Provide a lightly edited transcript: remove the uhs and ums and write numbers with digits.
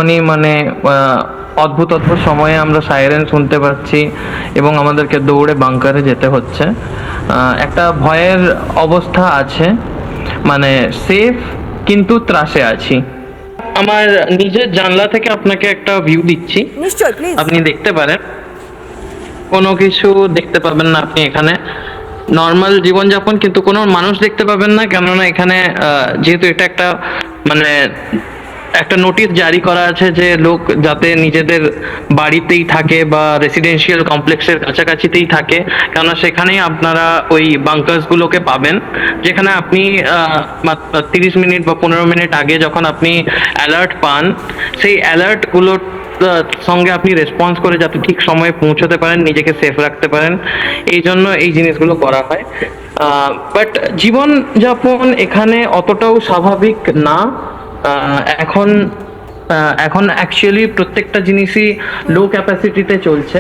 মানে অদ্ভুত অদ্ভুত সময়ে আমরা সাইরেন শুনতে পাচ্ছি এবং আমাদেরকে দৌড়ে বাংকারে যেতে হচ্ছে। একটা ভয়ের অবস্থা আছে, মানে সেফ কিন্তু ত্রাসে আছি। আমার নিজের জানলা থেকে আপনাকে একটা ভিউ দিচ্ছি, নিশ্চয়ই, প্লিজ। আপনি দেখতে পারেন। কোনো কিছু দেখতে পাবেন না আপনি এখানে, নর্মাল জীবনযাপন, কিন্তু কোনো মানুষ দেখতে পাবেন না, কেননা এখানে যেহেতু এটা একটা মানে একটা নোটিশ জারি করা আছে যে লোক যাতে নিজেদের বাড়িতেই থাকে বা রেসিডেন্সিয়াল কমপ্লেক্সের কাছাকাছিতেই থাকে, কেননা সেখানেই আপনারা ওই বাংকার্স গুলোকে পাবেন, যেখানে আপনি 30 মিনিট বা 15 মিনিট আগে যখন আপনি অ্যালার্ট পান, সেই অ্যালার্ট গুলোর সঙ্গে আপনি রেসপন্স করে যাতে ঠিক সময়ে পৌঁছতে পারেন, নিজেকে সেফ রাখতে পারেন, এই জন্য এই জিনিসগুলো করা হয়। বাট জীবনযাপন এখানে অতটাও স্বাভাবিক না। এখন এখন অ্যাকচুয়ালি প্রত্যেকটা জিনিসই লো ক্যাপাসিটিতে চলছে।